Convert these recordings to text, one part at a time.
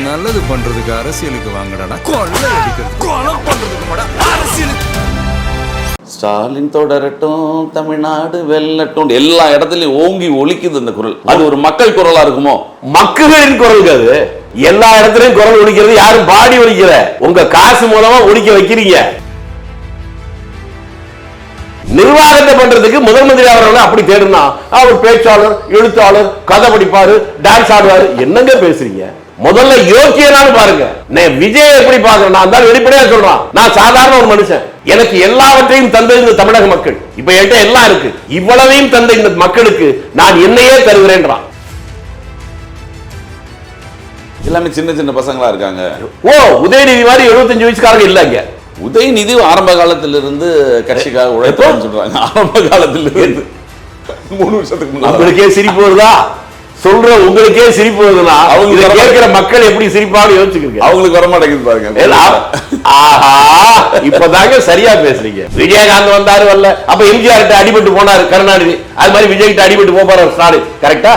நல்லது பண்றதுக்கு அரசியலுக்கு வாங்கடா, கொள்ளை அடிக்கிறது கொலை பண்றதுக்கு அரசியலுக்கு. ஸ்டாலின் தொடரட்டும், தமிழ்நாடு வெல்லட்டும், எல்லா இடத்துலயும் ஓங்கி ஒலிக்குது அந்த குரல். அது ஒரு மக்கள் குரலா இருக்குமோ? மக்களின் குரல் அது. எல்லா இடத்துலயும் குரல் ஒலிக்கிறது. யாரும் பாடி ஒலிக்கிற, உங்க காசு மூலமா ஒலிக்க வைக்கிறீங்க. நிர்வாகத்தை பண்றதுக்கு முதல் மந்திரி அவர்கள் அப்படி தேடுனா அவர் பேச்சாளர், எழுத்தாளர், கதை படிப்பாரு, டான்ஸ் ஆடுவாரு. என்னங்க பேசுறீங்க? முதல்ல யோக்கியனான்னு பாருங்க. விஜய் எப்படி பாக்குறேன்? நான் தான் வெளிப்படையா சொல்றான், நான் சாதாரண ஒரு மனுஷன். எனக்கு எல்லாவற்றையும் தந்த இந்த தமிழக மக்கள், இப்ப என்கிட்ட எல்லாம் இருக்கு, இவ்வளவையும் தந்த இந்த மக்களுக்கு நான் என்னையே தருகிறேன்றான். எல்லாமே சின்ன சின்ன பசங்களா இருக்காங்க. ஓ, உதயநிதி மாதிரி 75 வயசுக்காரங்க இல்லங்க. உதயநிதி ஆரம்ப காலத்திலிருந்து கட்சிக்காக உழைப்பான்னு சொல்றாங்க. ஆரம்ப காலத்திலிருந்து 3 வருஷத்துக்கு முன்னாடி. உங்களுக்கே சிரிப்பு வருதா? சொல்ற உங்களுக்கே சிரிப்பு வருதுன்னா அவங்க கேட்கிற மக்கள் எப்படி சிரிப்பாக யோசிச்சுக்கிறீங்க? அவங்களுக்கு வர மாட்டேங்குது பாருங்க. ஆஹா, இப்பதாங்க சரியா பேசுறீங்க. விஜயகாந்த் வந்தாரு வரல, அப்ப எம்ஜிஆர் கிட்ட அடிபட்டு போனாரு கருணாநிதி, அது மாதிரி விஜய் கிட்ட அடிபட்டு போறாரு ஸ்டாலின். கரெக்டா?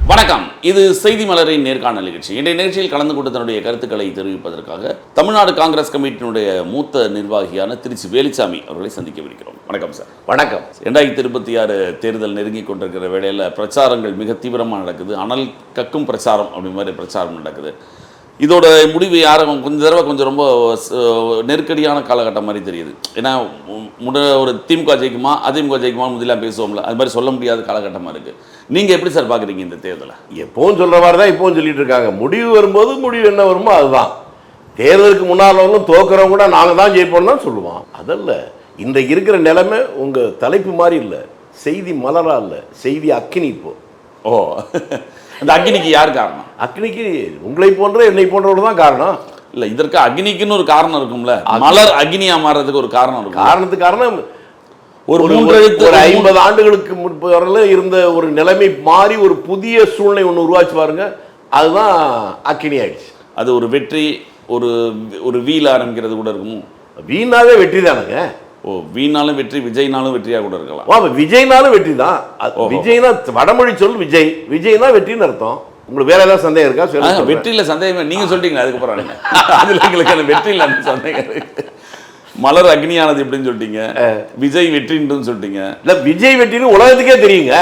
வணக்கம், இது செய்தி மலரின் நேர்காணல் நிகழ்ச்சி. இன்றைய நிகழ்ச்சியில் கலந்து கொண்டு தன்னுடைய கருத்துக்களை தெரிவிப்பதற்காக தமிழ்நாடு காங்கிரஸ் கமிட்டியினுடைய மூத்த நிர்வாகியான திருச்சி வேலுச்சாமி அவர்களை சந்திக்கவிருக்கிறோம். வணக்கம் சார். வணக்கம். 2026 தேர்தல் நெருங்கி கொண்டிருக்கிற வேளையில் பிரச்சாரங்கள் மிக தீவிரமாக நடக்குது. அனல் கக்கும் பிரச்சாரம் அப்படி மாதிரி பிரச்சாரம் நடக்குது. இதோட முடிவு யாரும் கொஞ்சம் ரொம்ப நெருக்கடியான காலகட்டம் மாதிரி தெரியுது. ஏன்னா ஒரு திமுக ஜெயிக்குமா அதிமுக ஜெயிக்குமா முதலாம் பேசுவோம்ல, அது மாதிரி சொல்ல முடியாத காலகட்டமாக இருக்குது. நீங்கள் எப்படி சார் பார்க்குறீங்க இந்த தேர்தலை? எப்பவும் சொல்கிற மாதிரி தான் இப்போவும் சொல்லிட்டு இருக்காங்க. முடிவு வரும்போது முடிவு என்ன வருமோ அதுதான். தேர்தலுக்கு முன்னால் ஒன்றும் தோக்குறவங்க கூட நாங்கள் தான் ஜெயிப்போம் தான் சொல்லுவோம். அதல்ல, இன்றைக்கு இருக்கிற நிலைமை உங்கள் தலைப்பு மாதிரி இல்லை, செய்தி மலரா இல்லை, செய்தி அக்கினி. இப்போ அந்த அக்னிக்கு யார் காரணம்? அக்னிக்கு உங்களை போன்ற என்னை போன்றவர்கள் தான் காரணம். இல்லை, இதற்கு அக்னிக்குன்னு ஒரு காரணம் இருக்கும்ல. மலர் அக்னியா மாறதுக்கு ஒரு காரணம் இருக்கும். காரணத்துக்கு காரணம் ஒரு 50 ஆண்டுகளுக்கு முன்பு வரல இருந்த ஒரு நிலைமை மாறி ஒரு புதிய சூழ்நிலை ஒன்று உருவாச்சு பாருங்க, அதுதான் அக்னி ஆயிடுச்சு. அது ஒரு வெற்றி, ஒரு வீல் ஆரம்பிக்கிறது கூட இருக்கும். வீணாவே வெற்றி தானுங்க. ஓ, வீணாலும் வெற்றி, விஜய்னாலும் வெற்றியாக கூட இருக்கலாம். விஜய்னாலும் வெற்றி தான். விஜய்னா வடமொழி சொல் விஜய், விஜய்னா வெற்றின்னு அர்த்தம். உங்களுக்கு வேற ஏதாவது சந்தேகம் இருக்கா? வெற்றியில சந்தேகம் நீங்க சொல்லிட்டீங்க, அதுக்கப்புறம் அதுல எங்களுக்கு அந்த வெற்றியில சந்தேகம் இருக்கு. மலர் அக்னியானது எப்படின்னு சொல்லிட்டீங்க, விஜய் வெற்றின்னு சொல்லிட்டீங்க. இல்ல, விஜய் வெற்றின்னு உலகத்துக்கே தெரியுங்க,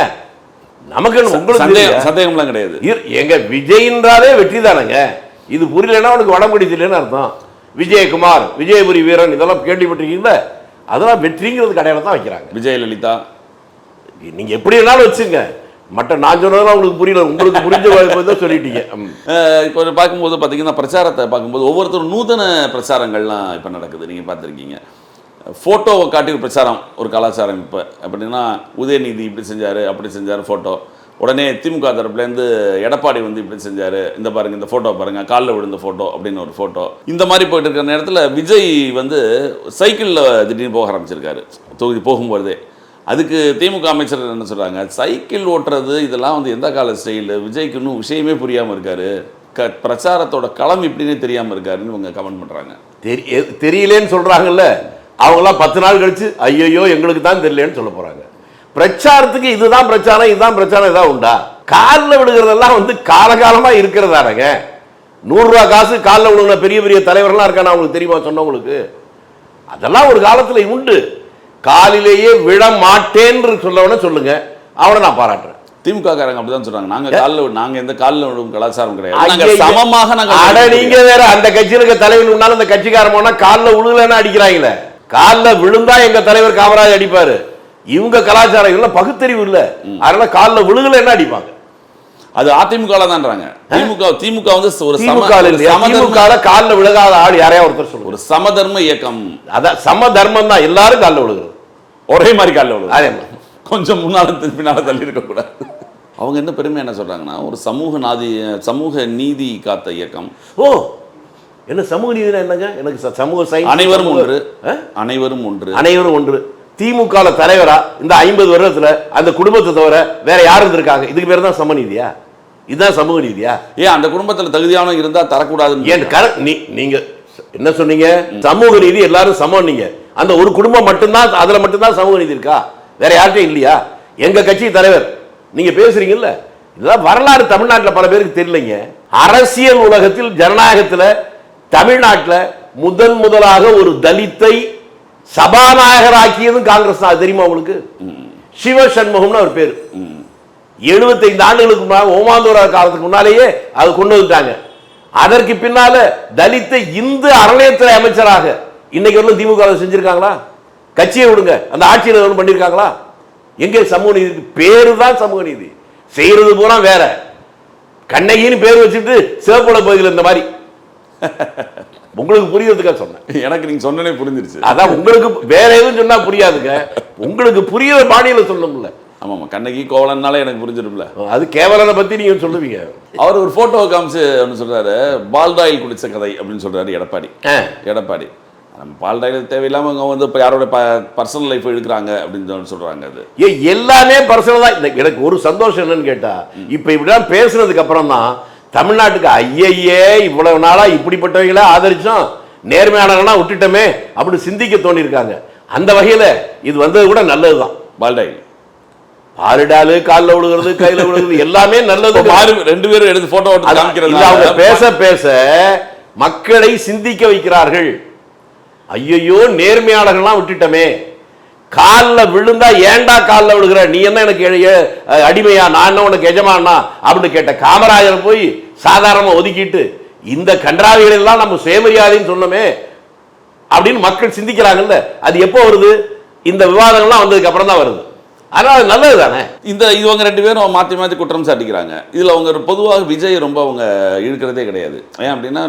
நமக்கு உங்களுக்கு சந்தேகம்லாம் கிடையாது. எங்க விஜய்ன்றாலே வெற்றி தானங்க. இது புரியலன்னா உனக்கு வடமொழி தெரியலன்னு அர்த்தம். விஜயகுமார், விஜயபுரி வீரன், இதெல்லாம் கேள்விப்பட்டிருக்கீங்களா? அதெல்லாம் வெற்றிங்கிறது கடையில தான் வைக்கிறாங்க. விஜயலலிதா நீங்க எப்படி வேணாலும் வச்சுங்க, மற்ற நான் சொன்னதெல்லாம் உங்களுக்கு புரியல, உங்களுக்கு புரிஞ்ச சொல்லிட்டீங்க. இப்போ பார்க்கும்போது பார்த்தீங்கன்னா பிரச்சாரத்தை பார்க்கும்போது ஒவ்வொருத்தரும் நூதன பிரச்சாரங்கள்லாம் இப்போ நடக்குது. நீங்கள் பார்த்துருக்கீங்க, ஃபோட்டோவை காட்டி ஒரு பிரச்சாரம், ஒரு கலாச்சாரம். இப்போ அப்படின்னா உதயநிதி இப்படி செஞ்சார் அப்படி செஞ்சார் ஃபோட்டோ, உடனே திமுக தரப்புலேருந்து எடப்பாடி வந்து இப்படி செஞ்சார், இந்த பாருங்கள் இந்த ஃபோட்டோ பாருங்கள், காலில் விழுந்த ஃபோட்டோ அப்படின்னு ஒரு ஃபோட்டோ. இந்த மாதிரி போயிட்டு இருக்கிற நேரத்தில் விஜய் வந்து சைக்கிளில் திடீர்னு போக ஆரம்பிச்சிருக்காரு தொகுதி போகும்போதே. அதுக்கு திமுக அமைச்சர் என்ன சொல்கிறாங்க, சைக்கிள் ஓட்டுறது இதெல்லாம் வந்து எந்த கால ஸ்டைலு, விஜய்க்கு இன்னும் விஷயமே புரியாமல் இருக்காரு, பிரச்சாரத்தோட களம் இப்படின்னே தெரியாமல் இருக்காருன்னு இவங்க கமெண்ட் பண்ணுறாங்க. தெரியலேன்னு சொல்கிறாங்கல்ல, அவங்களாம் 10 நாள் கழிச்சு ஐயோ எங்களுக்கு தான் தெரியலேன்னு சொல்ல போகிறாங்க. பிரச்சாரத்துக்கு இதுதான் பிரச்சாரம், இதுதான் பிரச்சாரம் ஏதாவது உண்டா? காலில் விழுகிறதெல்லாம் வந்து காலகாலமாக இருக்கிறதானங்க. 100 ரூபா காசு காலில் விழுங்கின பெரிய பெரிய தலைவர்கள்லாம் இருக்கான்னு அவங்களுக்கு தெரியுமா சொன்னவங்களுக்கு? அதெல்லாம் ஒரு காலத்தில் உண்டு. காலிலேயே விழ மாட்டேன்னு சொல்லவன சொல்லுங்க, அவனை நான் பாராட்டுறேன். திமுக காரங்க அப்படிதான் சொல்றாங்க, நாங்க எந்த காலில் விழும் கலாச்சாரம் கிடையாது, சமமாக நாங்க. நீங்க வேற, அந்த கட்சியில் இருக்க தலைவர் முன்னாலும் அந்த கட்சிக்காரன் போனா காலில் விழுகலன்னு அடிக்கிறாங்களே. காலில் விழுந்தா எங்க தலைவர் காமராஜ் அடிப்பாரு. இவங்க கலாச்சாரம் இல்ல, பகுத்தறிவு இல்ல, அதனால காலில் விழுகல என்ன அடிப்பாங்க. அது அதிமுக தான்றாங்க. திமுக வந்து ஒரு காலில் விழுகாத ஆள் யாரையா ஒருத்தர் சொல்லுங்க. ஒரு சமதர்ம இயக்கம், அதான் சம தர்மம் தான். எல்லாரும் காலில் விழுகிறது, ஒரே மாதிரி காலில் விழுது, அதே மாதிரி கொஞ்சம் முன்னால பின்னால தள்ளி இருக்கக்கூடாது. அவங்க என்ன பெருமை என்ன சொல்றாங்கன்னா, ஒரு சமூக நீதி காத்த இயக்கம். ஓ, என்ன சமூக நீதினா என்னங்க? எனக்கு சமூக அனைவரும் ஒன்று, அனைவரும் ஒன்று, அனைவரும் ஒன்று. திமுக தலைவரா இந்த 50 வருடத்துல அந்த குடும்பத்தை தவிர வேற யாரும் இருந்திருக்காங்க? இதுக்கு பேர் தான் சமநீதியா? இதுதான் சமூக நீதியா? ஏன் அந்த குடும்பத்தில் தகுதியான இருந்தா தரக்கூடாதுன்னு நீங்க என்ன சொன்னீங்க? சமூக நீதி எல்லாரும் சமம். நீங்க அந்த ஒரு குடும்பம் மட்டும்தான், அதுல மட்டும்தான் சமூக நீதி இருக்கா? வேற யார்கிட்டையும் இல்லையா? எங்க கட்சி தலைவர் நீங்க பேசுறீங்கல்ல, இதெல்லாம் வரலாறு தமிழ்நாட்டில் பல பேருக்கு தெரியலைங்க. அரசியல் உலகத்தில் ஜனநாயகத்தில் தமிழ்நாட்டில் முதலாக ஒரு தலித்தை சபாநாயகர் ஆக்கியதும் காங்கிரஸ் தான். தெரியுமா உங்களுக்கு? சிவசண்முகம்னு அவர் பேரு. 75 ஆண்டுகளுக்கு முன்னாடி ஓமாந்தூரார் காலத்துக்கு முன்னாலேயே அது கொண்டு வந்துட்டாங்க. அதற்கு பின்னால தலித்தை இந்து அறநிலையத்துறை அமைச்சராக இன்னைக்கு வரலும் திமுக செஞ்சிருக்காங்களா? கட்சியை விடுங்க, அந்த ஆட்சியில் பண்ணிருக்காங்களா? எங்க சமூக நீதி? பேரு தான் சமூக நீதி, செய்யறது பூரா வேற. கண்ணகின்னு பேர் வச்சுட்டு சிவப்புல பகுதியில் இந்த மாதிரி உங்களுக்கு புரியறதுக்காக சொன்னேன். எனக்கு நீங்க சொன்னனே புரிஞ்சிருச்சு. அதான் உங்களுக்கு வேற எதுவும் சொன்னா புரியாதுங்க, உங்களுக்கு புரியுற பாணியில சொல்லணும்ல. ஆமாம், கண்ணகி கோவலன்னால எனக்கு புரிஞ்சிடும்ல. அது கேவலனை பத்தி நீங்க சொல்லுவீங்க. அவர் ஒரு போட்டோ காமிச்சு ஒன்று சொல்றாரு, பால்டாயில் குடிச்ச கதை அப்படின்னு சொல்றாரு எடப்பாடி. நம்ம பால்டாயில் தேவையில்லாம அவங்க வந்து இப்போ யாரோட பர்சனல் லைஃப் எடுக்கிறாங்க அப்படின்னு சொல்றாங்க. அது எல்லாமே பர்சனல் தான். எனக்கு ஒரு சந்தோஷம் என்னன்னு கேட்டா, இப்ப இப்படிதான் பேசுனதுக்கு அப்புறம் தான் தமிழ்நாட்டுக்கு ஐயே இவ்வளவு நாளா இப்படிப்பட்டவங்கள ஆதரிச்சோம், நேர்மையானவனா விட்டுட்டோமே அப்படின்னு சிந்திக்க தோணி இருக்காங்க. அந்த வகையில இது வந்தது கூட நல்லதுதான். பால்டாயில் பாலிடாலு காலில் விழுகிறது, கையில விழுகிறது எல்லாமே நல்லது. ரெண்டு பேரும் எடுத்து போட்டோ அவங்க பேச பேச மக்களை சிந்திக்க வைக்கிறார்கள். ஐயோ நேர்மையாளர்கள்லாம் விட்டுட்டோமே, காலில் விழுந்தா ஏண்டா காலில் விழுகிற, நீ என்ன எனக்கு அடிமையா, நான் என்ன உனக்கு எஜமானா அப்படின்னு கேட்ட காமராஜர் போய் சாதாரணமா ஒதுக்கிட்டு இந்த கன்றாவிகள் எல்லாம் நம்ம சுயமரியாதைன்னு சொன்னோமே அப்படின்னு மக்கள் சிந்திக்கிறாங்கல்ல. அது எப்போ வருது? இந்த விவாதங்கள்லாம் வந்ததுக்கு அப்புறம் தான் வருது. அதனால அது நல்லது தானே. இவங்க ரெண்டு பேரும் மாற்றி மாற்றி குற்றம் சாட்டிக்கிறாங்க. இதில் அவங்க பொதுவாக விஜய் ரொம்ப அவங்க இழுக்கிறதே கிடையாது. ஏன் அப்படின்னா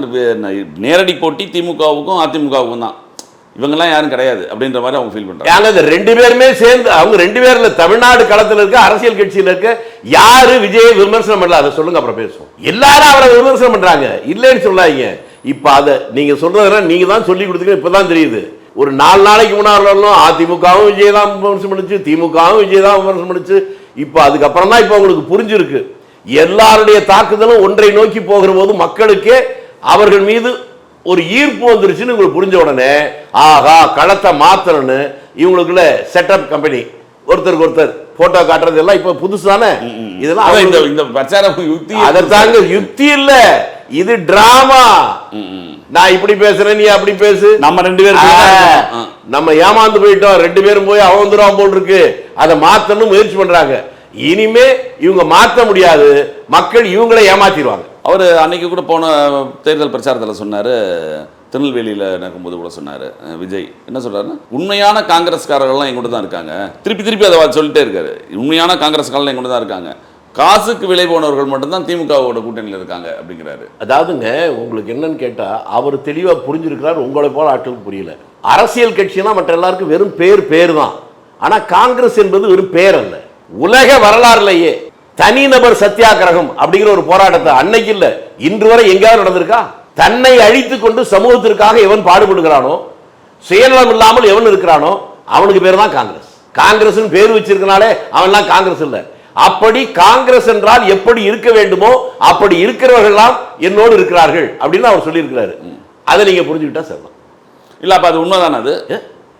நேரடி போட்டி திமுகவுக்கும் அதிமுகவுக்கும் தான், இவங்கெல்லாம் யாரும் கிடையாது அப்படின்ற மாதிரி அவங்க ஃபீல் பண்றாங்க. ரெண்டு பேருமே சேர்ந்து, அவங்க ரெண்டு பேர்ல தமிழ்நாடு களத்தில் இருக்க அரசியல் கட்சியில் இருக்க யாரு விஜயை விமர்சனம் பண்ணல, அதை சொல்லுங்க அப்புறம் பேசுவோம். எல்லாரும் அவரை விமர்சனம் பண்றாங்க, இல்லைன்னு சொல்லாதீங்க. இப்ப அதை நீங்க சொல்றதுனா நீங்க தான் சொல்லி கொடுத்தீங்க, இப்பதான் தெரியுது. ஒரு 4 நாளைக்கு முன்னாடி அதிமுகவும் விஜய் தான் விமர்சனம் பண்ணிச்சு, திமுகவும் விஜய் தான் விமர்சனம் பண்ணிச்சு. இப்ப அதுக்கப்புறம் தான் இப்ப உங்களுக்கு புரிஞ்சிருக்கு, எல்லாருடைய தாக்குதலும் ஒன்றை நோக்கி போகிற போது மக்களுக்கே அவர்கள் மீது ஒரு ஈர்ப்பு வந்துருச்சுன்னு உங்களுக்கு புரிஞ்ச உடனே ஆகா களத்தை மாத்தணும்னு இவங்களுக்குள்ள செட்டப் கம்பெனி ஒருத்தருக்கு ஒருத்தர் போட்டோ காட்டுறது எல்லாம் இப்ப புதுசு தானே. இதெல்லாம் இந்த பிரச்சாரம் யுக்தி, அதை தாங்க யுக்தி இல்ல, இது டிராமா. நான் இப்படி பேசுறேன், நீ அப்படி பேசு, நம்ம ரெண்டு பேரும் நம்ம ஏமாந்து போயிட்டோம், ரெண்டு பேரும் போய் அவந்துரும் போல் இருக்கு, அதை மாத்தணும் முயற்சி பண்றாங்க. இனிமே இவங்க மாற்ற முடியாது, மக்கள் இவங்களை ஏமாத்திடுவாங்க. அவர் அன்னைக்கு கூட போன தேர்தல் பிரச்சாரத்தில் சொன்னார், திருநெல்வேலியில் நடக்கும்போது கூட சொன்னார் விஜய். என்ன சொல்கிறாருன்னா, உண்மையான காங்கிரஸ்காரர்கள்லாம் எங்கூட தான் இருக்காங்க, திருப்பி அதை சொல்லிட்டே இருக்காரு. உண்மையான காங்கிரஸ்காரர்கள் எங்கூட தான் இருக்காங்க, காசுக்கு விலை போனவர்கள் மட்டும்தான் திமுகவோட கூட்டணியில் இருக்காங்க அப்படிங்கிறாரு. அதாவதுங்க உங்களுக்கு என்னன்னு கேட்டா, அவர் தெளிவாக புரிஞ்சிருக்கிறார், உங்களை போல ஆட்களுக்கு புரியல. அரசியல் கட்சினா மற்ற எல்லாருக்கும் வெறும் பேர் தான். ஆனா காங்கிரஸ் என்பது வெறும் பேர் அல்ல. உலக வரலாறுலேயே தனிநபர் சத்தியாகிரகம் அப்படிங்கிற ஒரு போராட்டத்தை அன்னைக்கு இல்ல இன்று வரை எங்கேயாவது நடந்திருக்கா? தன்னை அழித்துக் கொண்டு சமூகத்திற்காக எவன் பாடுபடுகிறானோ, சுயநலம் இல்லாமல் எவன் இருக்கிறானோ அவனுக்கு பேர் தான் காங்கிரஸ். காங்கிரஸ் பேர் வச்சிருக்கனாலே அவன்லாம் காங்கிரஸ் இல்ல. அப்படி காங்கிரஸ் என்றால் எப்படி இருக்க வேண்டுமோ அப்படி இருக்கிறவர்கள்லாம் என்னோடு இருக்கிறார்கள் அப்படின்னு அவர் சொல்லி இருக்கிறாரு. அதை நீங்க புரிஞ்சுக்கிட்டா சரிதான். இல்ல அப்ப அது உண்மைதானே?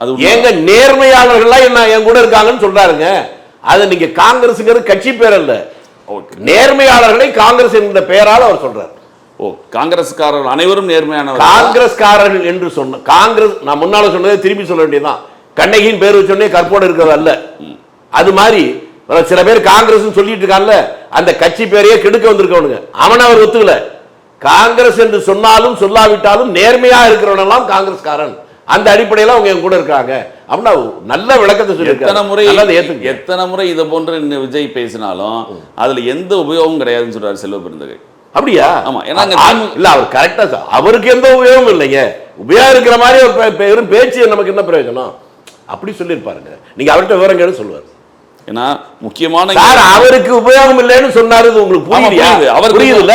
அது ஏங்க நேர்மையாளர்கள்லாம் என்ன என் கூட இருக்காங்கன்னு சொல்றாருங்க. அது நீங்க காங்கிரஸ்ங்கிறது கட்சி பேர் அல்ல, நேர்மையாளர்களை காங்கிரஸ் என்ற பெயரால் அவர் சொல்றார். ஓ, காங்கிரஸ்காரர்கள் அனைவரும் நேர்மையானவர்கள். காங்கிரஸ்காரர்கள் என்று சொன்ன காங்கிரஸ், நான் முன்னால சொன்னதை திருப்பி சொல்ல வேண்டியதுதான். கண்ணகியின் பேர் வச்சோடனே கற்போடு இருக்கிறது அல்ல. அது மாதிரி சில பேர் காங்கிரஸ் சொல்லிட்டு இருக்காங்கல்ல, அந்த கட்சி பேரையே கெடுக்க வந்திருக்கவனுங்க, அவன் அவர் ஒத்துக்கல. காங்கிரஸ் என்று சொன்னாலும் சொல்லாவிட்டாலும் நேர்மையா இருக்கிறவனெல்லாம் காங்கிரஸ்காரன், அந்த அடிப்படையில் அவங்க என் கூட இருக்காங்க அப்படின்னா நல்ல விளக்கத்தை சொல்லி. எத்தனை முறை இதை போன்ற விஜய் பேசினாலும் அதுல எந்த உபயோகம் கிடையாதுன்னு சொல்றாரு செல்வ பெருந்தகை. அப்படியா? ஆமா, ஏன்னா இல்ல அவர் கரெக்டா, அவருக்கு எந்த உபயோகம் இல்லைங்க. உபயோகம் இருக்கிற மாதிரி ஒரு பேச்சு நமக்கு என்ன பிரயோஜனம் அப்படி சொல்லியிருப்பாருங்க. நீங்க அவர்கிட்ட விவரம் கேட்டு சொல்லுவார். ஏன்னா முக்கியமான அவருக்கு உபயோகம் இல்லைன்னு சொன்னாரு, உங்களுக்கு புரியுது? அவர் புரியுதுல்ல,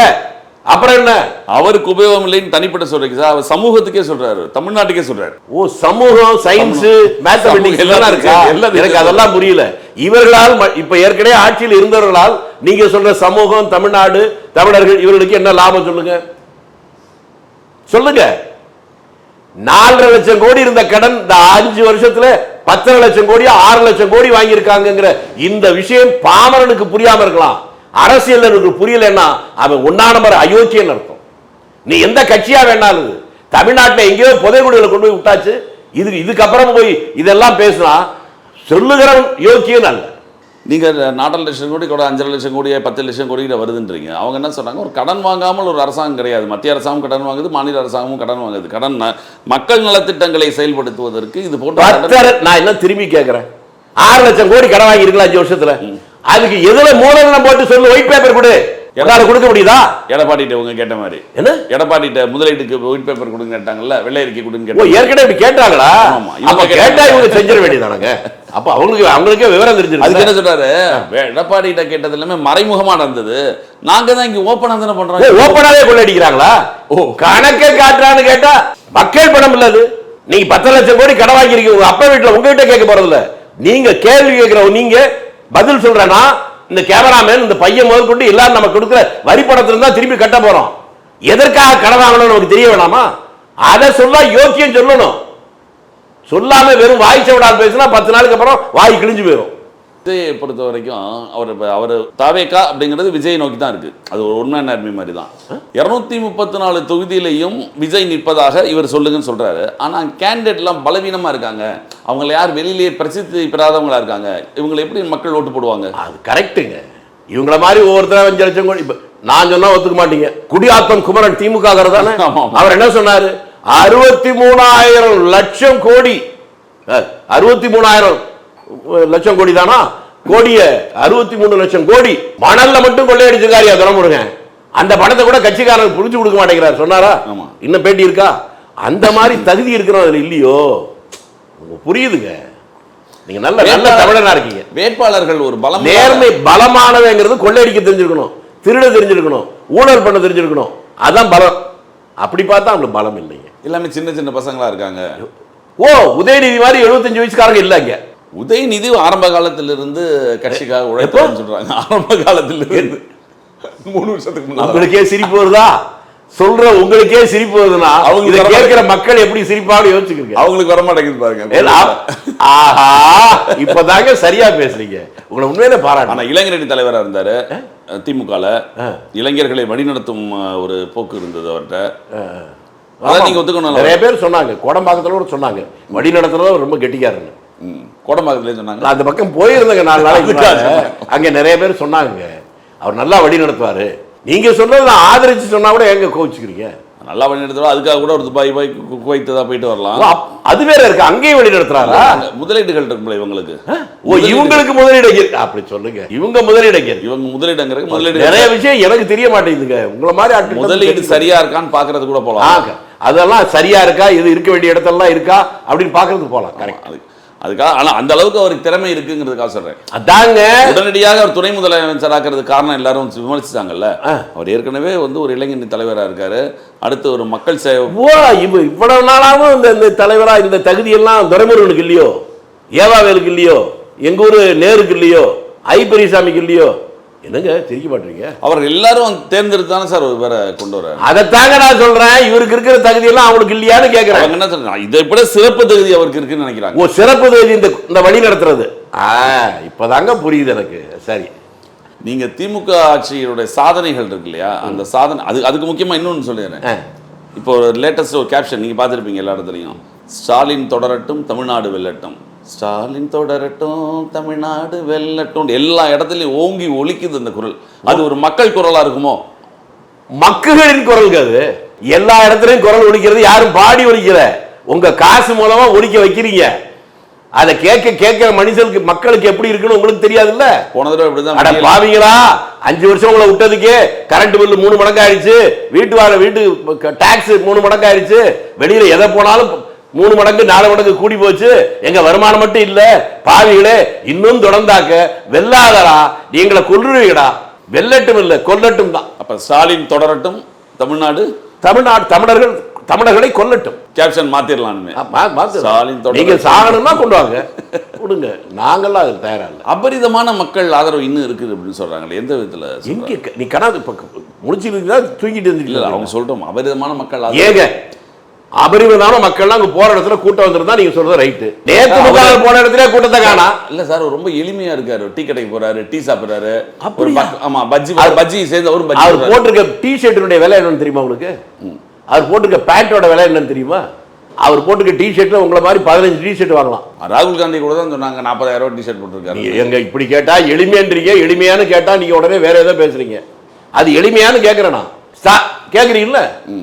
அப்புறம் என்ன அவருக்கு உபயோகம் இல்லைன்னு தனிப்பட்ட சொல்றீங்க சார், அவர் சமூகத்துக்கே சொல்றாரு, தமிழ்நாட்டுக்கே சொல்றாரு. ஓ, சமூகம், சயின்ஸ், மேத்தமெட்டிக்ஸ் எல்லாம் இருக்கா? எனக்கு அதெல்லாம் புரியல. இவர்களால் இப்ப ஏற்கனவே ஆட்சியில் இருந்தவர்களால் நீங்க சொல்ற சமூகம், தமிழ்நாடு, தமிழர்கள் இவர்களுக்கு என்ன லாபம் சொல்லுங்க சொல்லுங்க. 4.5 லட்சம் கோடி இருந்த கடன் இந்த 5 வருஷத்துல 10 லட்சம் கோடி 6 லட்சம் கோடி வாங்கியிருக்காங்கிற இந்த விஷயம் பாமரனுக்கு புரியாம இருக்கலாம், அரசியலுக்கு புரியலன்னா அவன் 1 நம்பர் அயோக்கியன்னு அர்த்தம். நீ எந்த கட்சியா வேணாலும் தமிழ்நாட்டில் எங்கேயோ புதைகுடிகளை கொண்டு போய் விட்டாச்சு, இதுக்கப்புறம் போய் இதெல்லாம் பேசினா சொல்லுகிறவன் யோக்கியன் அல்ல. நீங்கள் 4 லட்சம் கோடி கூட 5 லட்சம் கோடி 10 லட்சம் கோடி வருதுன்றீங்க. அவங்க என்ன சொல்றாங்க, ஒரு கடன் வாங்காமல் ஒரு அரசாங்கம் கிடையாது. மத்திய அரசாங்கம் கடன் வாங்குது, மாநில அரசாங்கமும் கடன் வாங்குது. கடன் மக்கள் நலத்திட்டங்களை செயல்படுத்துவதற்கு இது போன்ற நான் என்ன திரும்பி கேட்கிறேன், 6 லட்சம் கோடி கடன் வாங்கி இருக்கலாம் 5 வருஷத்துல. அதுக்கு எதுல மூலதனம் போட்டு சொல்லு, ஒயிட் பேப்பர் கொடு, கொடுக்க முடியுதா? எடப்பாடிட்ட உங்க கேட்ட மாதிரி என்ன எடப்பாடிட்ட முதலீட்டுக்கு ஒயிட் பேப்பர் கொடுங்க கேட்டாங்கல்ல, வெள்ளை அறிக்கை கொடுங்க கேட்டாங்க. ஏற்கனவே இப்படி கேட்டாங்களா? அப்ப கேட்டா இவங்க செஞ்சிட வேண்டியதானங்க. அப்ப அவங்களுக்கே விவரம் தெரிஞ்சிருக்கு. அதுக்கு என்ன சொல்றாரு, எடப்பாடிட்ட கேட்டது எல்லாமே மறைமுகமா நடந்தது, நாங்க தான் இங்க ஓப்பனா தானே பண்றோம். ஓப்பனாவே கொள்ளடிக்கிறாங்களா? கணக்கே காட்டுறான்னு கேட்டா மக்கள் பணம் இல்லது. நீங்க 10 லட்சம் கோடி கடன் வாங்கிருக்கீங்க, உங்க அப்பா வீட்டுல உங்ககிட்ட கேட்க போறது இல்ல, நீங்க கேள்வி கேட்கிறவங்க, நீங்க பதில் சொல்றேன்னா இந்த கேமராமேன் இந்த பையன் முதல் கொண்டு எல்லாரும் நம்ம கொடுக்குற வரி பணத்துல தான் திருப்பி கட்ட போறோம். எதற்காக கடன் வாங்கணும் நமக்கு தெரிய வேணாமா? அதை சொல்ல யோக்கியம் சொல்லணும். சொல்லாம வெறும் வாய் சவடால் பேசினா 10 நாளுக்கு அப்புறம் வாய் கிழிஞ்சு போயிடும். விஜயை பொறுத்த வரைக்கும் அவர் தாவேக்கா அப்படிங்கிறது விஜய் நோக்கி தான் இருக்கு. அது ஒரு உண்மையான அருமை மாதிரி தான். 234 தொகுதியிலையும் விஜய் நிற்பதாக இவர் சொல்லுங்கன்னு சொல்றாரு. ஆனா கேண்டிடேட் எல்லாம் பலவீனமா இருக்காங்க, அவங்களை யார் வெளியிலேயே பிரசித்தி பெறாதவங்களா இருக்காங்க, இவங்களை எப்படி மக்கள் ஓட்டு போடுவாங்க? அது கரெக்டுங்க. இவங்கள மாதிரி ஒவ்வொருத்தர 5 லட்சம் கோடி, நான் சொன்னா ஒத்துக்க மாட்டீங்க. குடியாத்தம் குமரன் திமுக தானே, அவர் என்ன சொன்னாரு, 63,000 லட்சம் கோடி, 63,000 லட்சம் கோடி தானா, கோடிய 63 லட்சம் கோடி மணல்ல மட்டும் கொள்ளையடிச்சிருக்காரு துரைமுருகன். அந்த பணத்தை கூட கட்சிக்காரர் புரிஞ்சு கொடுக்க மாட்டேங்கிறார் சொன்னாரா? இன்னும் பேட்டி இருக்கா? அந்த மாதிரி தகுதி இருக்கிறவங்க இல்லையோ? புரியுதுங்க, நீங்க நல்ல நல்ல தமிழனா இருக்கீங்க. வேட்பாளர்கள் ஒரு பலம், நேர்மை பலமானவங்கிறது கொள்ளையடிக்க தெரிஞ்சிருக்கணும், திருட தெரிஞ்சிருக்கணும், ஊழல் பண்ண தெரிஞ்சிருக்கணும், அதான் பலம். அப்படி பார்த்தா அவங்களுக்கு பலம் இல்லைங்க, எல்லாமே சின்ன சின்ன பசங்களா இருக்காங்க. ஓ, உதயநிதி மாதிரி 75 வயசுக்காரங்க இல்லைங்க. உதயநிதி ஆரம்ப காலத்திலிருந்து கட்சிக்காக உழைப்போம் சொல்றாங்க. ஆரம்ப காலத்திலிருந்து 3 வருஷத்துக்கு முன்னாடி. உங்களுக்கே சிரிப்பு வருதா? சொல்ற உங்களுக்கே சிரிப்பு வருதுன்னா அவங்க கேட்கிற மக்கள் எப்படி சிரிப்பாக யோசிச்சுக்கீங்க. அவங்களுக்கு வர மாட்டேங்குது பாருங்க. ஆஹா, இப்பதாங்க சரியா பேசுறீங்க. உங்களை உண்மையில பாராட்டு. ஆனா இளைஞரணி தலைவரா இருந்தாரு திமுகல, இளைஞர்களை வழிநடத்தும் ஒரு போக்கு இருந்தது அவர்கிட்ட. அதான் நீங்க ஒத்துக்கணும். நிறைய பேர் சொன்னாங்க, கோடம்பாக்கத்துல கூட சொன்னாங்க வழி நடத்துறதும் ரொம்ப கெட்டிக்காருன்னு. கோடம்பாக்கத்துல சொன்னாங்க. அந்த பக்கம் போயிருந்தேங்க 4 நாளைக்கு. அங்க நிறைய பேர் சொன்னாங்க அவர் நல்லா வழி நடத்துவாரு. நீங்க சொன்னது நான் ஆதரிச்சு சொன்னா கூட எங்க கோவிச்சுக்கிறீங்க? நல்லா வழி நடத்துவா, அதுக்காக கூட ஒரு துபாய் குவைத் தான் போயிட்டு வரலாம். அது வேற இருக்கு, அங்கேயும் வழி நடத்துறாரா? முதலீடுகள் இருக்குல்ல இவங்களுக்கு. ஓ, இவங்களுக்கு முதலீடு அப்படி சொல்லுங்க. இவங்க முதலீடு, இவங்க முதலீடுங்கிறது முதலீடு நிறைய விஷயம் எனக்கு தெரிய மாட்டேங்குதுங்க. உங்களை மாதிரி முதலீடு சரியா இருக்கான்னு பாக்குறது கூட போலாம். அதெல்லாம் சரியா இருக்கா, இது இருக்க வேண்டிய இடத்தெல்லாம் இருக்கா அப்படின்னு பாக்குறதுக்கு போலாம். கரெக்ட். அதுக்காக ஆனா அந்த அளவுக்கு அவருக்கு திறமை இருக்குங்கிறதுக்காக சொல்றேன். அதாங்க உடனடியாக அவர் துணை முதலமைச்சர் ஆக்குறது காரணம் எல்லாரும் விமர்சிச்சாங்கல்ல. அவர் ஏற்கனவே ஒரு இளைஞரணி தலைவரா இருக்காரு, அடுத்து ஒரு மக்கள் சேவை. இவ்வளவு நாளாவும் இந்த தலைவரா இந்த தகுதியெல்லாம் துரைமுருகனுக்கு இல்லையோ, ஏவாவேலுக்கு இல்லையோ, எங்க ஊரு நேருக்கு இல்லையோ, ஐ பெரியசாமிக்கு இல்லையோ? என்னங்க தெரிய மாட்டீங்க? அவர் எல்லாரும் தேர்ந்தெடுத்து தானே சார் வேற கொண்டு வர. அதைத்தாங்க நான் சொல்றேன், இவருக்கு இருக்கிற தகுதி எல்லாம் அவங்களுக்கு இல்லையான்னு கேட்கிறேன். என்ன சொல்றாங்க, இதை விட சிறப்பு தகுதி அவருக்கு இருக்குன்னு நினைக்கிறாங்க. ஓ, சிறப்பு தகுதி இந்த வழி நடத்துறது. இப்பதாங்க புரியுது எனக்கு. சரி, நீங்க திமுக ஆட்சியுடைய சாதனைகள் இருக்கு இல்லையா, அந்த சாதனை அதுக்கு முக்கியமா இன்னொன்னு சொல்லிடுறேன். இப்போ ஒரு லேட்டஸ்ட் ஒரு கேப்ஷன் நீங்க பார்த்துருப்பீங்க எல்லா இடத்துலையும், ஸ்டாலின் தொடரட்டும் தமிழ்நாடு வெல்லட்டும், ஸ்டாலின் தொடரட்டும் தமிழ்நாடு வெல்லட்டும், எல்லா இடத்துலையும் ஓங்கி ஒலிக்குது அந்த குரல். அது ஒரு மக்கள் குரலா இருக்குமோ? மக்களின் குரல். அது எல்லா இடத்துலையும் குரல் ஒலிக்கிறது, யாரும் பாடி ஒலிக்கிற, உங்க காசு மூலமா ஒலிக்க வைக்கிறீங்க. அதை கேட்கிற மனுஷனுக்கு மக்களுக்கு எப்படி இருக்குன்னு உங்களுக்கு தெரியாது இல்ல? போன தடவை இப்படிதான் பாவீங்களா, 5 வருஷம் உங்களை விட்டதுக்கே கரண்ட் பில்லு 3 மடங்கு ஆயிடுச்சு, வீட்டு டாக்ஸ் 3 மடங்கு ஆயிடுச்சு, வெளியில எதை போனாலும் 3 மடங்கு 4 மடங்கு கூடி போச்சு, எங்க வருமானம் மட்டும் இல்ல, பாவிகளே இன்னும் தொடர்ந்தாக்க வெல்லாதடா, நீங்களை கொல்லுவீங்கடா. வெல்லட்டும் இல்ல கொல்லட்டும் தான். அப்ப ஸ்டாலின் தொடரட்டும் தமிழ்நாடு தமிழர்களை கொல்லட்டும். கேப்ஷன் மாத்திரலாம். நீங்க சாகணும்னா கொண்டு வாங்க, கொடுங்க, நாங்கெல்லாம் அதுக்கு தயாரா இல்லை. அபரிதமான மக்கள் ஆதரவு இன்னும் இருக்குது அப்படின்னு சொல்றாங்களே, எந்த விதத்துல? நீ கணாது முடிச்சு தூங்கிட்டு இருந்தீங்க. அவங்க சொல்றோம் அபரிதமான மக்கள் ஏங்க அபரிமிதமான மக்கள் அங்க போற இடத்துல கூட்டம் வந்திருந்தா நீங்க சொல்றது ரைட்டு. நேத்து முதல்ல போன இடத்துல கூட்டத்தை காணா. இல்ல சார் ரொம்ப எளிமையா இருக்காரு. டீ கடைக்கு போறாரு, டீ சாப்பிடுறாரு. ஆமா பஜ்ஜி சேர்ந்து அவர் பஜ்ஜி. அவர் போட்டிருக்க டி ஷர்ட்டினுடைய விலை என்னன்னு தெரியுமா உங்களுக்கு? அவர் போட்டிருக்க பேண்டோட விலை என்னன்னு தெரியுமா? அவர் போட்டுக்க டி ஷர்ட்ல உங்களை மாதிரி 15 டி ஷர்ட் வாங்கலாம். ராகுல் காந்தி கூட தான் சொன்னாங்க 40,000 டி ஷர்ட் போட்டிருக்காரு. எங்க இப்படி கேட்டா எளிமைன்றீங்க, எளிமையானு கேட்டா நீங்க உடனே வேற ஏதோ பேசுறீங்க. அது எளிமையானு கேட்கிறேன் கேக்குறீங்கல்ல.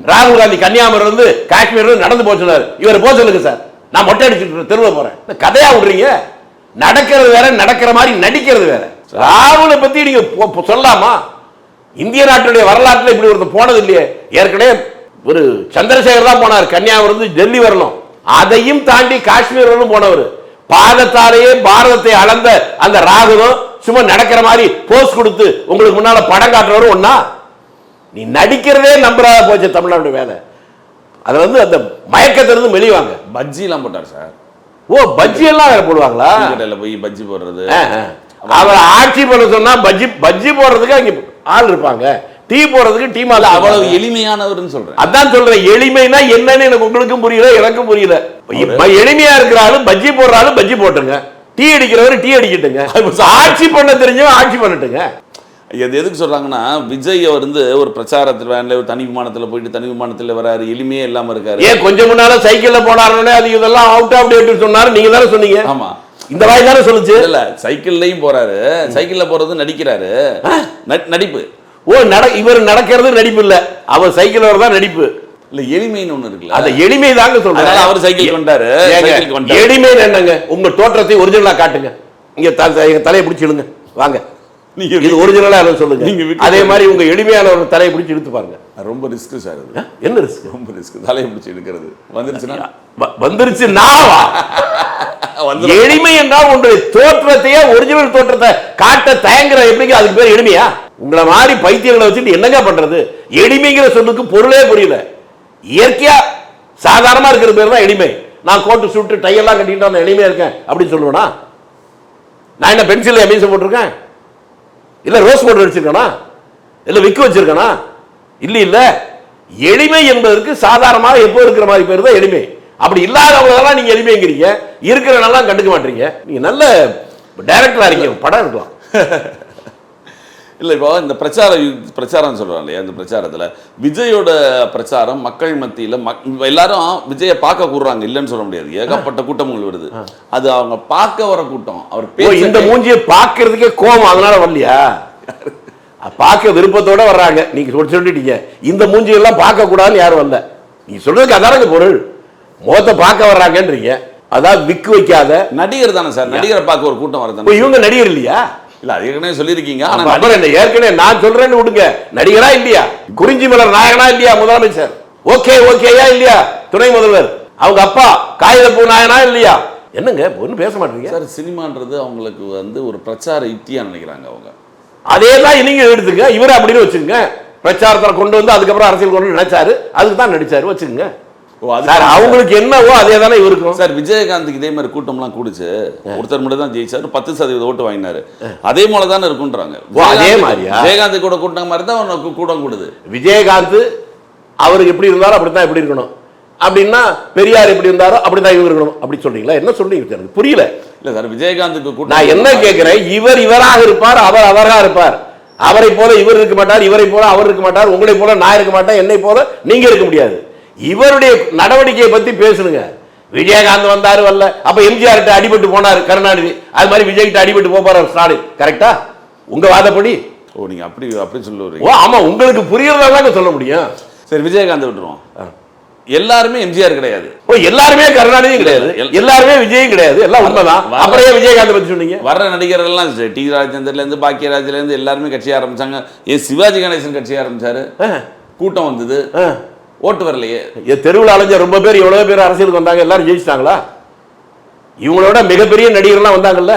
ராகுல் காந்தி கன்னியாகுமரி இருந்து காஷ்மீர் நடந்து போச்சுனாரு. இவர் போக சொல்லுங்க சார், நான் மொட்டை அடிச்சுட்டு தெருவில் போறேன். கதையா விடுறீங்க. நடக்கிறது வேற, நடக்கிற மாதிரி நடிக்கிறது வேற. ராகுலை பத்தி நீங்க சொல்லலாமா? இந்திய நாட்டுடைய வரலாற்றுல இப்படி ஒருத்தர் போனது இல்லையே. ஏற்கனவே ஒரு சந்திரசேகர் தான் போனார் கன்னியாகுமரி இருந்து டெல்லி வரணும். அதையும் தாண்டி காஷ்மீர் வரணும் போனவர். பாதத்தாலேயே பாரதத்தை அளந்த அந்த ராகுலும் சும்மா நடக்கிற மாதிரி போஸ்ட் கொடுத்து உங்களுக்கு முன்னால படம் காட்டுறவரும் ஒன்னா. நீ நடிக்கிறதே நம்புறாத போச்சு தமிழ்நாடு வேலை. அதுல வந்து அந்த மயக்கத்திலிருந்து வெளிவாங்க. பஜ்ஜி எல்லாம் போட்டார் சார். ஓ பஜ்ஜி எல்லாம் வேற போடுவாங்களா? கடையில போய் பஜ்ஜி போடுறது. அவர் ஆட்சி பண்ண சொன்னா பஜ்ஜி போடுறதுக்கு அங்க ஆள் இருப்பாங்க, டீ போடுறதுக்கு டீ மால. அவ்வளவு எளிமையானவர்னு சொல்றேன். அதான் சொல்றேன், எளிமைனா என்னன்னு எனக்கு உங்களுக்கும் புரியல, எனக்கும் புரியல. எளிமையா இருக்கிற ஆளு பஜ்ஜி போடுற ஆளு பஜ்ஜி போட்டுங்க, டீ அடிக்கிறவர் டீ அடிக்கட்டுங்க. ஆட்சி பண்ண தெரிஞ்சவன் ஆட்சி பண்ணட்டுங்க. இது எதுக்கு சொல்றாங்கன்னா, விஜய் வந்து ஒரு பிரச்சாரத்தில் வேன்ல ஒரு தனி விமானத்தில் போயிட்டு தனி விமானத்தில் வராரு, எளிமையே இல்லாம இருக்காரு. ஏன் கொஞ்சம் முன்னால சைக்கிள்ல போனாருன்னு அது இதெல்லாம் அவுட் ஆஃப் டேட் சொன்னாரு, நீங்க தானே சொன்னீங்க. ஆமா, இந்த வாய் தானே சொல்லுச்சு. இல்ல சைக்கிள்லயும் போறாரு, சைக்கிள்ல போறது நடிக்கிறாரு, நடிப்பு. ஓ இவர் நடக்கிறது நடிப்பு இல்ல, அவர் சைக்கிள் வரதான் நடிப்பு. இல்ல எளிமைன்னு ஒண்ணு இருக்குல்ல, அந்த எளிமை தாங்க சொல்றேன். அவர் சைக்கிள் கொண்டாரு. எளிமை என்னங்க? உங்க தோற்றத்தை ஒரிஜினலா காட்டுங்க. இங்க தலையை பிடிச்சி இழுங்க வாங்க. இது ஒரிஜினலா சொல்லுங்க. அதே மாதிரி உங்க எளிமையான ஒரு தலையை பிடிச்சி இழுத்து பாருங்க. ரொம்ப ரிஸ்க் சார். என்ன ரிஸ்க்? ரொம்ப ரிஸ்க் தலையை பிடிச்சி எடுக்கிறது. வந்துருச்சுன்னா எளிமை என்றால் உங்களுடைய தோற்றத்தையே ஒரிஜினல் தோற்றத்தை காட்ட தயங்குற எப்படிங்க அதுக்கு பேர் எளிமையா? உங்களை மாதிரி பைத்தியங்களை வச்சுட்டு என்னங்க பண்றது? எளிமைங்கிற சொல்லுக்கு பொருளே புரியல. இயற்கையா சாதாரணமா இருக்கிற பேர் தான் எளிமை. நான் கோட்டு சூட்டு டையெல்லாம் கட்டிட்டு நான் எளிமையா இருக்கேன் அப்படின்னு சொல்லுவேனா? நான் என்ன பென்சில் மீசை போட்டிருக்கேன்? இல்ல ரோஸ் போட்டு வச்சிருக்கேனா? இல்ல விக்கு வச்சிருக்கேனா? இல்ல இல்ல. எளிமை என்பதற்கு சாதாரணமாக எப்போ இருக்கிற மாதிரி பேர் தான் எளிமை. அப்படி இல்லாதவங்களெல்லாம் நீங்க எளிமைங்கிறீங்க, இருக்கிறவனெல்லாம் கண்டுக்க மாட்டீங்க. நீங்க நல்ல டைரக்டரா இருக்கீங்க, படம் இருக்கலாம். இல்லை இப்போ இந்த பிரச்சாரம் சொல்கிறாங்க இல்லையா, இந்த பிரச்சாரத்தில் விஜயோட பிரச்சாரம் மக்கள் மத்தியில் எல்லாரும் விஜயை பார்க்க கூடுறாங்க, இல்லைன்னு சொல்ல முடியாது. ஏகப்பட்ட கூட்டங்கள் வருது. அது அவங்க பார்க்க வர கூட்டம். அவர் இந்த மூஞ்சியை பார்க்கறதுக்கே கோபம், அதனால வரலையா? பார்க்க விருப்பத்தோட வர்றாங்க. நீங்க சொல்லிட்டீங்க இந்த மூஞ்சியெல்லாம் பார்க்க கூடாதுன்னு யாரும் வரல. நீங்க சொல்றதுக்கு அதானங்க பொருள். முகத்தை பார்க்க வர்றாங்கன்றீங்க. அதாவது விக்கு வைக்காத நடிகர் தானே சார். நடிகரை பார்க்க ஒரு கூட்டம் வருது. இவங்க நடிகர் இல்லையா? இல்ல ஏற்கனவே சொல்லியிருக்கீங்க. ஏற்கனவே நான் சொல்றேன்னு விடுங்க. நடிகரா இல்லையா? குறிஞ்சி மலர் நாயகனா இல்லையா முதலமைச்சர்? ஓகே ஓகேயா இல்லையா துணை முதல்வர்? அவங்க அப்பா காகிதப்பூ நாயனா இல்லையா? என்னங்க ஒன்னும் பேச மாட்டீங்க சார். சினிமான்றது அவங்களுக்கு வந்து ஒரு பிரச்சார யுக்தியா நினைக்கிறாங்க அவங்க. அதே தான் நீங்க எடுத்துங்க. இவரை அப்படின்னு வச்சுங்க. பிரச்சாரத்தை கொண்டு வந்து அதுக்கப்புறம் அரசியல் கொண்டு நினைச்சாரு, அதுக்கு தான் நடிச்சாரு வச்சுங்க. அவங்களுக்கு என்னவோ அதே தானே இவருக்கும். சார் விஜயகாந்துக்கு இதே மாதிரி கூட்டம்லாம் கூடுச்சு. ஒருத்தர் மட்டும் தான் ஜெயிச்சாரு, 10% ஓட்டு வாங்கினாரு. அதே போல தானே இருக்குன்றாங்க. அதே மாதிரியா? விஜயகாந்த் கூட கூட்டம் மாதிரி தான் அவனுக்கு கூட்டம் கூடுது. விஜயகாந்த் அவருக்கு எப்படி இருந்தாலும் அப்படித்தான் எப்படி இருக்கணும் அப்படின்னா, பெரியார் எப்படி இருந்தாரோ அப்படிதான் இவங்க இருக்கணும் அப்படி சொல்றீங்களா? என்ன சொல்றீங்க எனக்கு புரியல. இல்ல சார் விஜயகாந்துக்கு கூட்டம் நான் என்ன கேட்கிறேன், இவர் இவராக இருப்பார், அவர் அவராக இருப்பார். அவரை போல இவர் இருக்க மாட்டார், இவரை போல அவர் இருக்க மாட்டார், உங்களை போல நான் இருக்க மாட்டேன், என்னை போல நீங்க இருக்க முடியாது. இவருடைய நடவடிக்கையை பத்தி பேசுங்க. விஜயகாந்த் வந்தாரு வரல, அப்ப எம்ஜிஆர் கிட்ட அடிபட்டு போனாரு கருணாநிதி, அது மாதிரி விஜய் கிட்ட அடிபட்டு போறாரு ஸ்டாலின். கரெக்டா? உங்க வாதப்படி. ஓ நீங்க அப்படி சொல்லுவீங்க. ஓ ஆமா, உங்களுக்கு புரியறதாங்க சொல்ல முடியும். சரி விஜயகாந்த் விட்டுருவோம். எல்லாருமே எம்ஜிஆர் கிடையாது. ஓ எல்லாருமே கருணாநிதியும் கிடையாது, எல்லாருமே விஜயும் கிடையாது, எல்லாம் உண்மைதான். அப்புறம் விஜயகாந்த் பத்தி சொன்னீங்க. வர்ற நடிகர்கள் எல்லாம் டி ராஜேந்திரல இருந்து பாக்கியராஜ்ல இருந்து எல்லாருமே கட்சி ஆரம்பிச்சாங்க. சிவாஜி கணேசன் கட்சி ஆரம்பிச்சாரு, கூட்டம் வந்தது, ஓட்டு வரலையே. தெருவில் அலைஞ்ச ரொம்ப பேர் எவ்வளவு பேர் அரசியலுக்கு வந்தாங்க, எல்லாரும் ஜெயிச்சிட்டாங்களா? இவங்களோட மிகப்பெரிய நடிகர்லாம் வந்தாங்கல்ல,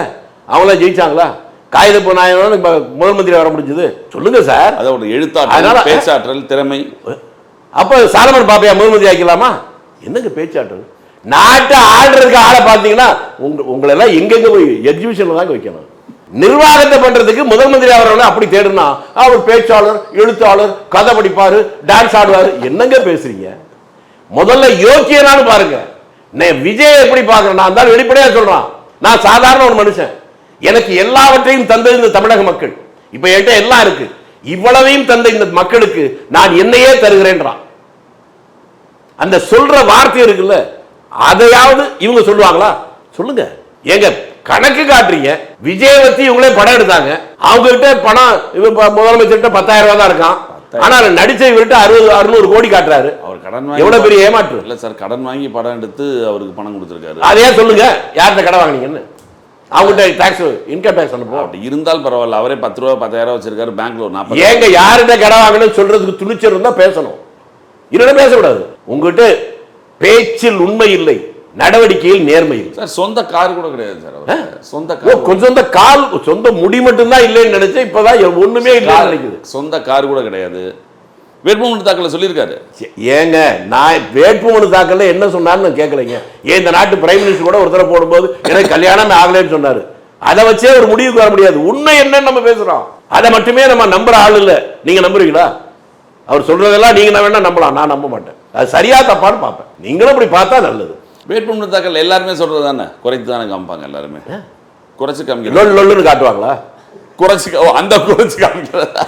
அவங்களாம் ஜெயிச்சாங்களா? காகிதப்பூ நாயகன் முதல் மந்திரி வர முடிஞ்சது சொல்லுங்க சார். அதோட எழுத்தாற்றல், பேச்சாற்றல், திறமை. அப்ப சாலமன் பாப்பையா முதல் மந்திரி ஆக்கலாமா? என்னங்க பேச்சாற்றல்? நாட்டை ஆடுறதுக்கு ஆளை பார்த்தீங்கன்னா உங்களை எல்லாம் எங்கெங்க போய் எக்ஸிபிஷன்ல தாங்க வைக்கணும். நிர்வாகத்தை பண்றதுக்கு முதல் மந்திரி அவர்கள் அப்படி தேடுனா அவர் பேச்சாளர், எழுத்தாளர், கதை படிப்பாரு, டான்ஸ் ஆடுவாரு. என்னங்க பேசுறீங்க? முதல்ல யோக்கியனானு பாருங்க. விஜய் எப்படி பார்க்கறேன், நான் தான் வெளிப்படையா சொல்றான். நான் சாதாரண ஒரு மனுஷன், எனக்கு எல்லாவற்றையும் தந்தது இந்த தமிழக மக்கள். இப்ப என்கிட்ட எல்லாம் இருக்கு, இவ்வளவையும் தந்த இந்த மக்களுக்கு நான் என்னையே தருகிறேன்றான். அந்த சொல்ற வார்த்தை இருக்குல்ல, அதையாவது இவங்க சொல்லுவாங்களா? சொல்லுங்க. ஏங்க கணக்கு காட்டுறீங்க, விஜய் வச்சு இவங்களே படம் எடுத்தாங்க, அவங்க கிட்ட பணம் முதலமைச்சர்கிட்ட 10,000 ரூபாய் தான் இருக்கான். ஆனா நடிச்ச இவர்கிட்ட 600 கோடி காட்டுறாரு. அவர் கடன் வாங்கி எவ்வளவு பெரிய ஏமாற்று இல்ல சார், கடன் வாங்கி படம் எடுத்து அவருக்கு பணம் கொடுத்திருக்காரு. அதே சொல்லுங்க, யார்கிட்ட கடன் வாங்குனீங்கன்னு அவங்ககிட்ட டாக்ஸ் இன்கம் டாக்ஸ் அனுப்புவோம். அப்படி இருந்தால் பரவாயில்ல, அவரே 10 ரூபா 10,000 வச்சிருக்காரு பேங்க்ல. 40 ஏங்க யார்கிட்ட கடன் வாங்கணும்னு சொல்றதுக்கு துணிச்சல் இருந்தா பேசணும், இல்லைன்னா பேசக்கூடாது. உங்ககிட்ட பேச்சில் உண்மை இல்லை, நடவடிக்கையில் நேர்மை இல்லை. சார் சொந்த கார் கூட கிடையாது சார். சொந்த கால் சொந்த முடி மட்டும்தான் இல்லைன்னு நினைச்சேன், இப்பதான் ஒண்ணுமே இல்லை நினைக்குது. சொந்த கார் கூட கிடையாது. வேட்புமனு தாக்கல சொல்லியிருக்காரு. ஏங்க நான் வேட்புமனு தாக்கல என்ன சொன்னார்னு கேட்கலைங்க. ஏன் இந்த நாட்டு பிரைம் மினிஸ்டர் கூட ஒருத்தர போடும்போது எனக்கு கல்யாணம் ஆகலைன்னு சொன்னாரு. அதை வச்சே ஒரு முடிவுக்கு வர முடியாது. உண்மை என்னன்னு நம்ம பேசுறோம், அதை மட்டுமே நம்ம நம்புற ஆள் இல்ல. நீங்க நம்புறீங்களா? அவர் சொல்றதெல்லாம் நீங்க வேணா நம்பலாம், நான் நம்ப மாட்டேன். அது சரியா தப்பான்னு பார்ப்பேன். நீங்களும் அப்படி பார்த்தா நல்லது. வேட்புமனு தாக்கல் எல்லாருமே சொல்றது தானே, குறைத்து தானே காமிப்பாங்க. எல்லாருமே குறைச்சு காமிக்க காட்டுவாங்களா? குறைச்சு அந்த குறைச்சு காமிக்கிறதா?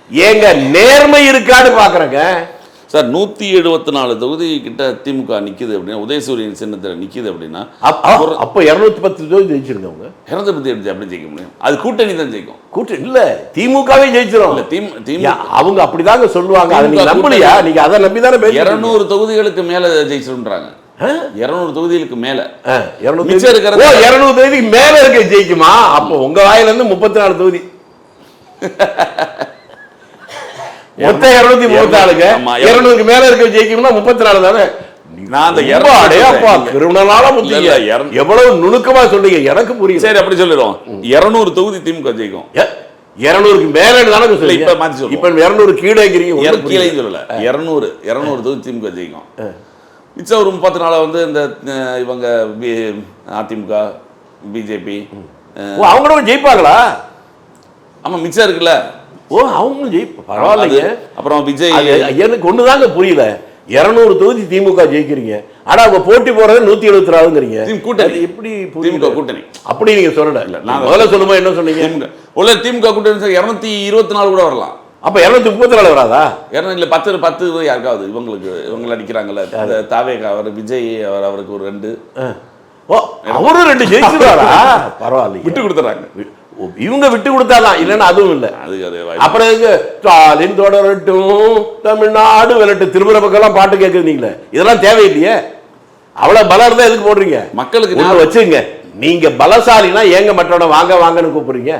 ஏங்க நேர்மை இருக்கான்னு பாக்குறேங்க சார். 174 தொகுதி கிட்ட திமுக நிக்குது அப்படின்னா, உதயசூரியன் சின்னத்தில் நிக்குது அப்படின்னா, அப்ப 210 தொகுதி ஜெயிச்சிருங்க. அவங்க 210 எப்படி ஜெயிக்க முடியும்? அது கூட்டணி தான் ஜெயிக்கும். கூட்டணி இல்ல, திமுகவே ஜெயிச்சிரும். அவங்க அப்படிதாங்க சொல்லுவாங்க. அதை நீங்க நம்பலையா? நீங்க அதை நம்பி தானே 200 தொகுதிகளுக்கு மேல ஜெயிச்சிருன்றாங்க. 200 தொகுதிகளுக்கு மேல 200 தொகுதிக்கு மேல இருக்க ஜெயிக்குமா? அப்போ உங்க வாயில இருந்து 34 தொகுதி மொத்த 234ங்க. 200க்கு மேல இருக்க ஜெயிக்கும்னா 34 தானே. எவ்வளவு நுணுக்கமா சொல்றீங்க, எனக்கு புரியுது. சரி அப்படி சொல்லிடுவோம். 200 தொகுதி திமுக ஜெயிக்கும். 200க்கு மேல தானே சொல்றீங்க. இப்ப மாத்தி சொல்லுங்க. இப்ப 200 கீழேங்கிறீங்க. கீழே சொல்லல. 200 தொகுதி திமுக ஜெயிக்கும். மிச்சம் ஒரு 34 வந்து இந்த இவங்க அதிமுக பிஜேபி அவங்களும் ஜெயிப்பாங்களா? ஆமா மிச்சம் இருக்குல்ல. அவங்க ஜெயிப்பா பரவாயில்லைங்க. அப்புறம் விஜய் எனக்கு ஒண்ணுதாங்க புரியல. 200 தொகுதி திமுக ஜெயிக்கிறீங்க, ஆனா அவங்க போட்டி போறது 174ங்கிறீங்க. கூட்டணி எப்படி திமுக கூட்டணி அப்படி நீங்க சொல்லல. நான் முதல்ல சொல்லுமா என்ன சொன்னீங்க? உள்ள திமுக கூட்டணி 224 கூட வரலாம். அப்ப 234 வராதா? இல்ல 10 யாருக்காவது இவங்க அடிக்கிறாங்கல்ல, தாவேகா அவர் விஜய் அவருக்கு ஒரு 2. அவரும் 2 ஜெயிச்சிருவாரா? பரவாயில்ல, விட்டு கொடுத்துறாங்க. இவங்க விட்டு கொடுத்தாதான், இல்லைன்னா அதுவும் இல்லை. அப்புறம் ஸ்டாலின் தொடரட்டும் தமிழ்நாடு விளட்டு திருமுறை பக்கம் பாட்டு கேட்குறீங்களே, இதெல்லாம் தேவையில்லையே. அவ்வளவு பலம் இருந்தா எதுக்கு போடுறீங்க? மக்களுக்கு வச்சுங்க. நீங்க பலசாலினா ஏங்க மற்றவன வாங்க வாங்கன்னு கூப்பிடுறீங்க?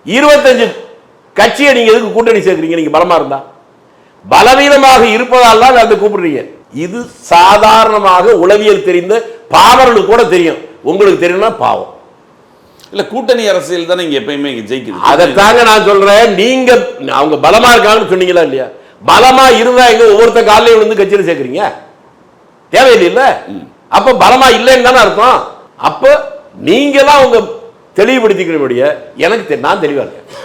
25 கட்சியை நீங்க எதுக்கு கூட்டணி சேர்க்கிறீங்க? நீங்க பலமா இருந்தா, பலவீனமாக இருப்பதால் தான் அந்த கூப்பிடுறீங்க. இது சாதாரணமாக உளவியல் தெரிந்த பாவர்களுக்கு கூட தெரியும். உங்களுக்கு தெரியும்னா பாவம் இல்ல. கூட்டணி அரசியல் தானே இங்க எப்பயுமே ஜெயிக்குது. அதைத்தாங்க நான் சொல்றேன். நீங்க அவங்க பலமா இருக்காங்கன்னு சொன்னீங்களா இல்லையா? பலமா இருந்தா எங்க ஒவ்வொருத்த காலையும் விழுந்து கட்சியில சேர்க்கிறீங்க? தேவையில்லை. அப்ப பலமா இல்லைன்னு தானே அர்த்தம். அப்ப நீங்க தான் உங்க தெளிவுபடுத்திக்கிற முடிய எனக்கு நான் தெளிவா இருக்கேன்.